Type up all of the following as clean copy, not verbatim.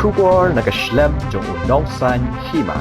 Shubor nakaslem jong unongsan hima.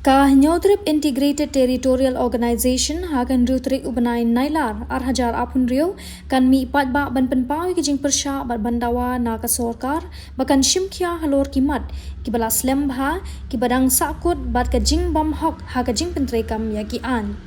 Kahnyotrip Integrated Territorial Organization hakan rutrik ubanai nailar arhajar apun rio kan mi pat ba ban penpau ki jing persya bat bandawa na ka sorkar bakan shimkya halor kimat ki bala slem bha ki badang sakut bat ka jing bam hok ha ka jing pentrekam ya ki an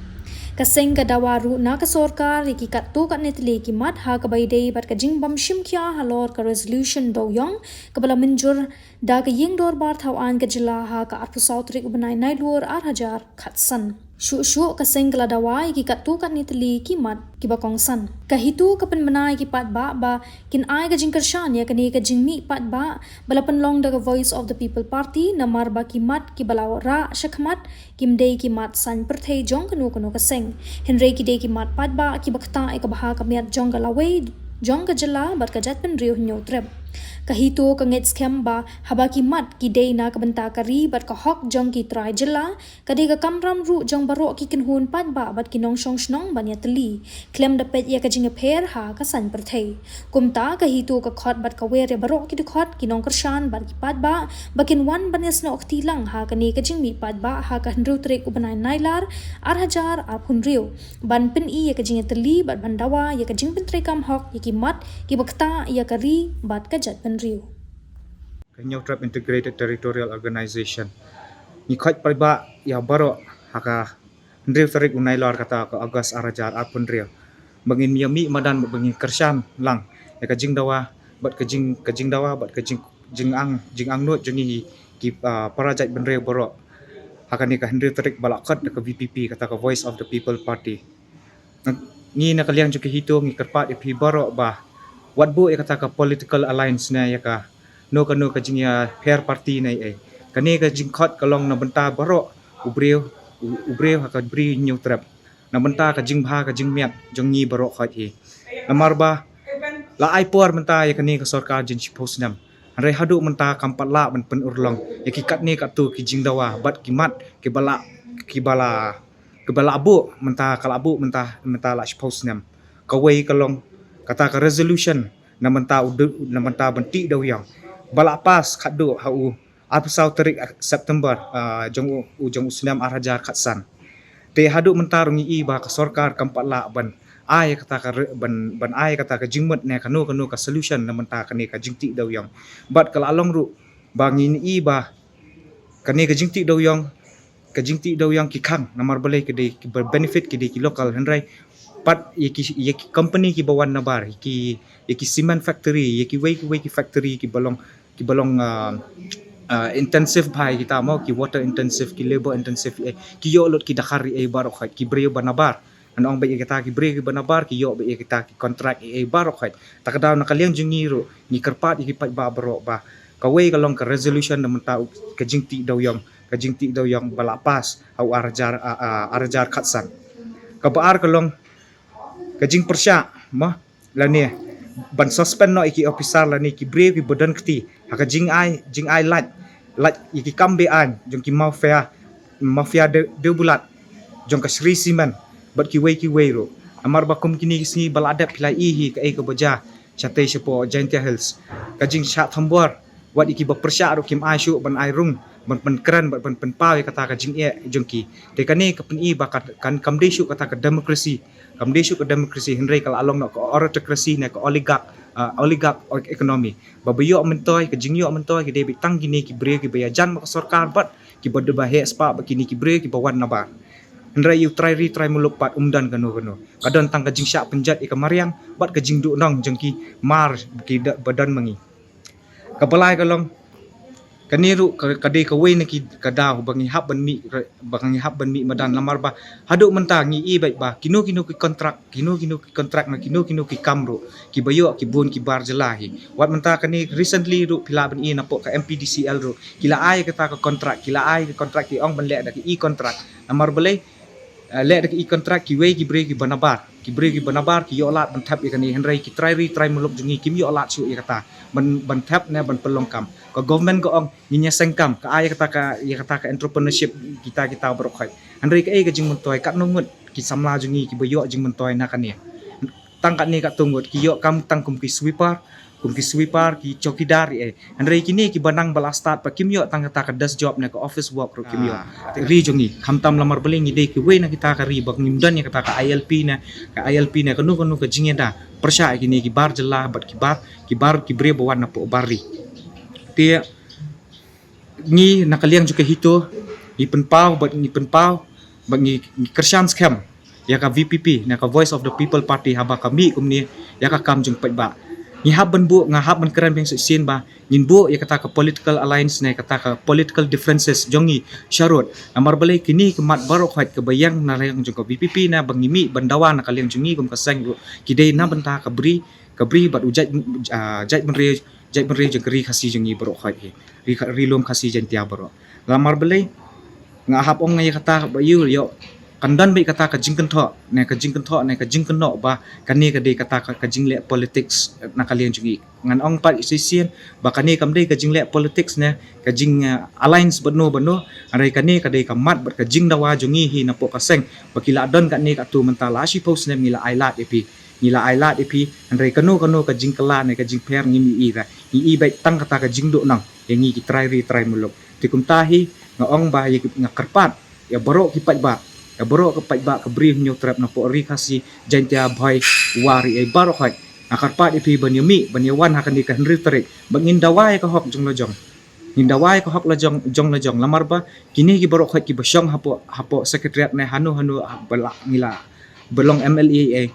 kaseng ka dawaru na ka sorkar ki kat tu kat netli ki mat ha ka baidei bat ka jing bam shimkya halor ka resolution do yong ka bala minjur da ka ying dor bar thau an ka jila ha ka arpu sautrik ubanai nailur arhajar khatsan shu kaseng kala dawai ki kat tu kat netli ki mat ki bakong san ka hitu ka pen manai ki pat ba kin ai ka jing kershan ya ka ni ka jing mi pat ba bala pen long da ka voice of the people party na mar ba ki mat ki bala ra shakmat kim dei ki mat san perthei jong kanu kaseng henry ki dei ki mat pat ba ki bakta e ka baha ka miat jong ka lawe jong ka jala bat ka jat pen riu nyo trep kahito ka ngets kem ba haba ki mat ki dei na ka banta ka ri bat ka hok jong ki trai jala ka dei ka kamram ru jong baro ki kin hun pat ba bat ki nong shong snong ban ya tli klem da pet ya ka jing pher ha ka san perthei kumta kahito ka khot bat ka wer baro ki de khot ki nong kershan bat ki pat ba bakin wan ban yas no okti lang ha ka ni ka jing mi pat ba ha ka hnru trek ubanai nailar arhajar apun rio ban pen I ya ka jing tli bat bandawa ya ka jing pen trekam hok ya ki mat ki bakta ya ka ri bat ka jat pen rio Kahnyotrip Integrated Territorial Organization ni khot parba ya baro haka ndriu tarik unai lor kata ko agas arajar apun rio bangin miami madan bangin kersam lang ya ka jing dawa bat ka jing dawa bat ka jing ang no jengi ki parajat ben rio baro haka ni ka ndriu tarik balakat ka VPP kata ka Voice of the People Party ni nakaliang juga hito ngi kerpat ipi baro ba wat bu ya kata ka political alliance na ya ka no ka jing ya pair party na kani ka jing khot kalong na benta baro ubreu ha ka bri nyu trap na benta ka jing bha ka jing miat jong ni baro khot hi namar ba la ai por benta ya kani ka sarkar jin chipos nam re hadu menta kampat la ban pen urlong ya ki kat ni kat tu ki jing dawa bat ki mat ki bala abu menta kala abu menta la chipos nam ka wei kalong kata ka resolution na menta benti daw yang bala pas khadu hau apsau tarik September jong usnam arhajar khatsan te hadu mentarungi I ba ka sarkar kampat la ban ai kata ka ban ai kata ka jingmet ne kanu ka solution na menta kani ka jingti daw yang bat kala along ru bangin I ba kani ka jingti daw yang ki khang namar balai ke de benefit ke de ki local henrai pat yeki company ki bawan nabar yeki cement factory yeki wei ki factory ki balong intensive bhai kita mau ki water intensive ki labor intensive ki yo lot ki dakhar barok khat ki bre banabar anong ba kita ki bre banabar ki yo ba kita ki contract barok khat takadaw nakaliang jungiru ni kerpat yeki pat ba barok ba kawei kalong ka resolution na menta ka jingti daw yang balapas au arjar khatsan kabaar kalong kajing persya mah lani ban suspend no iki officer lani ki brave ki badan kti haka jing ai lat iki kambe an jong ki mafia de bulat jong ka Sri Siman bat ki wei ro amar bakum kini sini baladap pilai hi ka ka baja chatai sepo Jaintia Hills kajing sha thambor wat iki ba persya ro kim aisyu ban ai rung ban kran ban pau kata ka jing jong ki te kani ka pen I ba kan kamdesu kata ka demokrasi henry kala along nak autocracy nak oligarch economy babayo mentoy ke jingyo mentoy ke debit tang gini ki bre ki bayajan mak sarkar bat ki bade bahe spa bakini ki bre ki bawan nabar henry you try muluk pat umdan kanu kadon tang ka jing syak penjat ika mariang bat ka jing du nong jengki mar ki badan mangi kabalai kalong kaniru kadai ka wei neki kada bangi hab ban mi madan lamar ba hadu mentangi I baik ba kino ki kontrak na kino ki kamru ki bayo ki bun ki bar jelahi wat menta kani recently ru pila ban I napok ka MPDCL ru kila ai kata ka kontrak ki ong ban lek da ki I kontrak lamar balai lek da ki I kontrak ki wei ki bre ki banabar ki yo lat ban tap ikani henry ki try muluk jungi kim yo lat su I kata ban tap ne ban pelongkam ka government ko ong ninya sengkam ka ay kata ka entrepreneurship kita berokhay henry ka ay ka jing mentoy kat nungut ki samla jungi ki bayo jing mentoy na kani tang kat ni ka tungut ki yo kam tang kum ki sweeper kum ki sweeper ki chokidar andrei kini ki banang balastat pa kimyo tang ta ka desk job na ka office work ro kimyo ri jongi khamtam lamar beling ide ki we na kita ka ri bak nimdan ya kata ka ILP na kanu ka jingeda persya kini ki bar jela bat ki bar ki bre bawan na po bari te ni nakaliang juga hito ni penpau bat ni kersyam scam ya ka VPP na ka Voice of the People Party haba kami kumni ya ka kam jung ba ni haban bu nga haban kran beng sin ba nin bu ya kata ka political alliance na kata ka political differences jongi syarut amar balai kini kemat barok hat ke bayang na yang jung ka VPP na bangimi bandawa na kaliang jungi kum ka sang kidai na benta ka bri bat ujat jat menre jeng keri khasi jungi barok hat ri lom khasi jantia barok lamar balai nga hap ong ya kata bayu yo kandan bai kata ka jingkan tho na ka jingkan no ba kani ka dei kata ka jingle politics na kalian jungi ngan ong pat isisian ba kani kam dei ka jingle politics na ka jing alliance bano arai kani ka dei ka mat bat ka jing dawa jungi hi na po ka seng bakila don ka ni ka tu mentala si post na mila ailat epi arai kanu ka jingkala na ka jing per ngimi ira i bai tang kata ka jingdo nang yang ki try mulok tikum tahi nga ong ba nga karpat ya borok kipat ba ya borok kepat ba ke bri nyu trap na po ri khasi jantia bhai wari ai barok hai akarpat ipi banyami banyawan hakan di ka henry tarik bangin dawai ka hok jong lojong hindawai ka hok lojong lamar ba kini ki borok hai ki basyong hapo sekretariat na hanu bala ngila belong MLA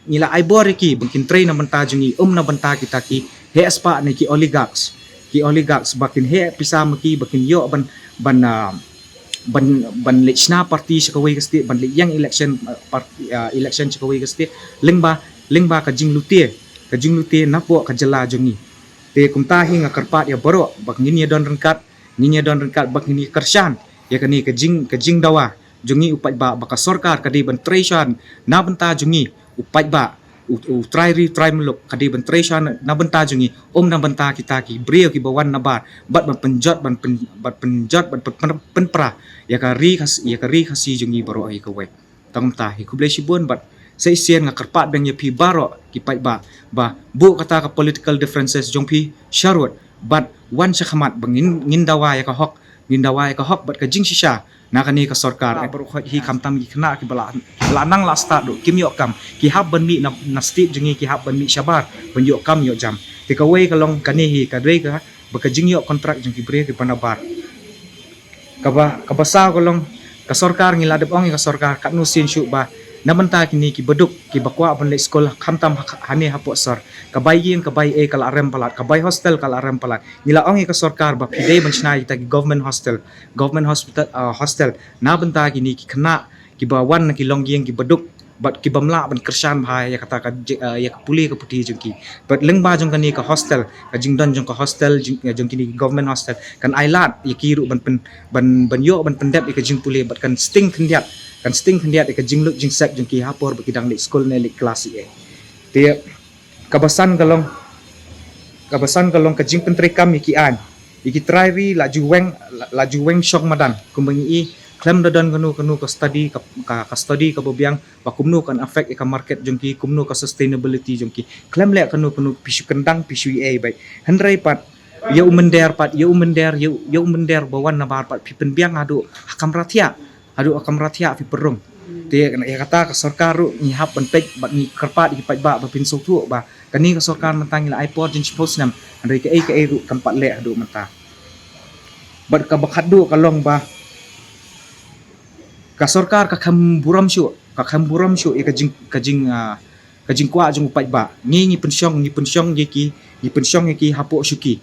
ngila ai bor ki bangkin train na banta jungi na banta kita ki he aspa ni ki oligarchs bakin he pisam ki bakin yo ban lechna party sakawai kasti ban yang election election sakawai kasti lengba ka jing lutie napo ka jela jongi te kumta hinga karpat ya baro bak ngini don rengkat bak ngini kersyan ya kani ka jing dawa jongi upat ba baka sarkar kadi ban treshan na benta jongi upat ba try meluk kadi ban treshan na benta jongi na benta kita ki brio ki bawan na bat ban penjot ban penpra ya ka ri khasi jungi baro ai ka we tang ta hi kublai sibon bat sai sian nga karpat beng ya pi baro ki pai ba bu kata ka political differences jong pi sharut bat wan sakhamat bangin ngindawa ya ka hok bat ka jing shisha na kani ka sarkar baro hi kamtam ki khna ki bala nang la sta do kim yo kam ki hab ban mi na stip jungi ki hab ban mi shabar ban yo kam yo jam ti ka we ka long kani hi ka dre ka baka jing yo kontrak jong ki bre ki panabar kabasa ko long ka sarkar ngiladep ong ka sarkar kat nusin syu ba nabanta kini ki beduk ki bakwa ban le sekolah khamtam hani hapo sar kabai kala arem palat kabai hostel kala arem palat ngila ong ka sarkar ba pidai banchna ita ki government hostel nabanta kini ki khna ki bawan ki longieng ki beduk bat ki bamla ban kersan bhai ya kata ka ya puli ka puti jengki bat lengba jong kani ka hostel ka jingdon jong ka hostel jong kini government hostel kan ailat ya kiru ban yo ban pendap ka jing puli bat kan sting khendiat ka jingluk jingsek jong ki hapor bakidang le school ne le kelas te kabasan kalong ka jing pentre kam ki an iki try ri laju weng syok madan kumbangi klem dadan kanu ka study ka bobiang bakumnu kan affect ka market jongki kumnu ka sustainability jongki klem le kanu pisu kendang pisu bai hendrai pat ya umender bawan na bar pat pipen biang adu akam rathia fi perung te ya kata ka sarkar ru ni hap ban pek bat ni karpat ki pat ba pin sotu ba kani ka sarkar mentang ila ipod jin post nam andai ka ru kan pat le adu menta bat ka bakhadu kalong ba ka sarkar ka khamburam syu ka jing kwa jung pai ba ngi pensyong ki hapo syuki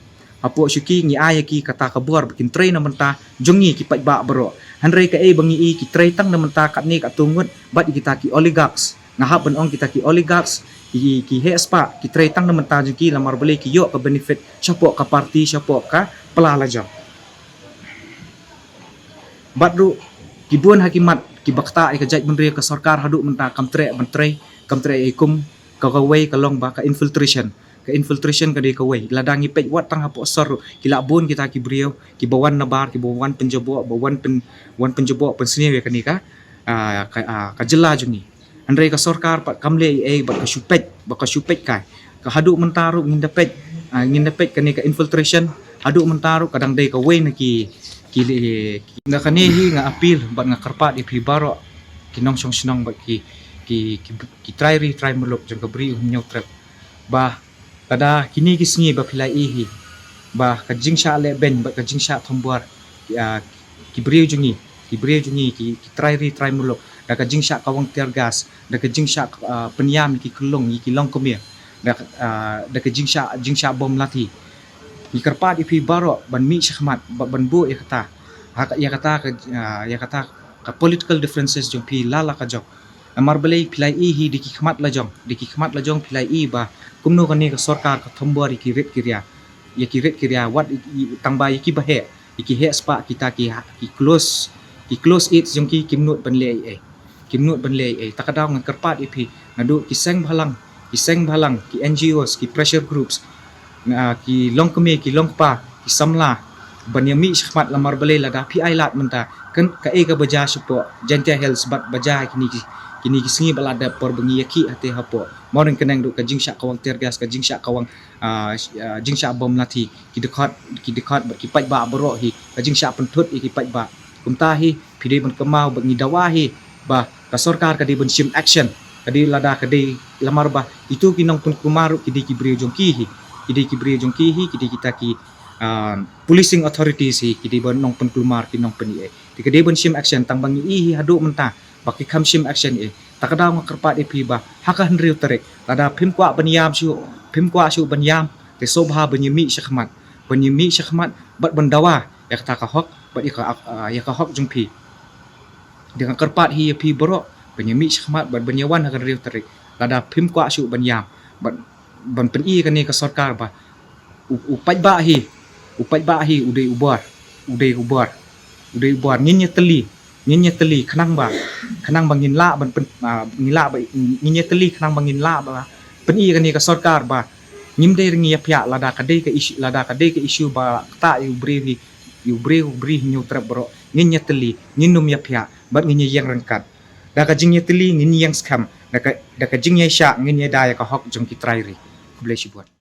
ngi ay ki kata kabur bikin train na menta jongi ki pai ba bro hanrei ka bangi ki train tang na menta kat ni ka tungut bat kita ki oligarchs ngahap ben ong kita ki oligarchs ki hespa ki train tang na menta jongi lamar beli ki yo ka benefit syapo ka parti syapo ka pelalaja badru kibun hakimat ki bakta ka jaj menri ka sarkar hadu menta kamtre ikum ka kawai kalong ba ka infiltration ka de kawai ladangi pej wat tang hapo sor ki labun kita ki brio ki bawan nabar ki bawan penjobo wan penjobo pensini ka ni ka jela juni andrei ka sarkar pat kamle bat ka syupet kai Kahaduk mentaruh ngin dapat kani ka infiltration haduk mentaruh kadang day ka way na ki na kanehi nga appeal bat nga karpat ipi baro kinong sinong bat ki try mulok jang kabri humnyaw trap ba kada kini kisngi ba pilai ihi ba kajing sya le ben ba kajing sya thombuar ki bri jungi ki try mulok da kajing sya kawang tear gas da kajing sya peniam ki kulong ki long komia da kajing sya bom lati ki karpat ipi baro ban mi syahmat ban bu ya kata ka political differences jong pi lala ka jong amar balai pilai ihi di khmat lajong pilai i ba kumno kani ka sarkar ka thombuar ki ret kiria wat tangba ki bahe ki he spa kita ki close it jong ki kimnut ban le takadaw ng karpat ipi nadu ki seng bhalang ki NGOs ki pressure groups ki long kami ki long pa ki samla banyami syahmat lamar balai lada pi ai lat menta kan ka e ka baja supo jantia health bat baja kini singi balada por bengi yaki ate hapo moring kenang du ka jingsha kawang tergas ka jingsha kawang jingsha bom lati ki dekat bat ki pai ba baro hi ka jingsha pentut ki pai ba kumta hi pide ban kemau bengi dawahi ba ka sarkar ka di ban sim action kadi lada kadi lamar ba itu kinong pun kumaru kidi ki brio jongki hi kidi kita ki policing authorities hi kidi ban nong pun kumar kinong peni di kadi ban sim action tang bangi hi hadu menta baki kam sim action takadaw nga karpat pi ba hakahan riu terek lada phim kwa shu banyam te sobha banyami syahmat bat bandawa ya kata ka hok bat ya ka hok jungpi dengan karpat hi pi boro banyami syahmat bat banyawan hakahan riu terek lada phim kwa shu banyam bat ban peni kani ka sarkar ba upai ba hi udai ubar nginya teli khanang bangin la ban ngila ba nginya teli khanang bangin la ba peni kani ka sarkar ba ngimde ringi pya lada kadai ka issue ba ta yu bri nyu trap bro nginya teli nginum ya pya bat nginya yang rangkat da ka jingnya teli nginya yang scam da ka jingnya sya nginya daya ka hok jong ki try ri bless you buat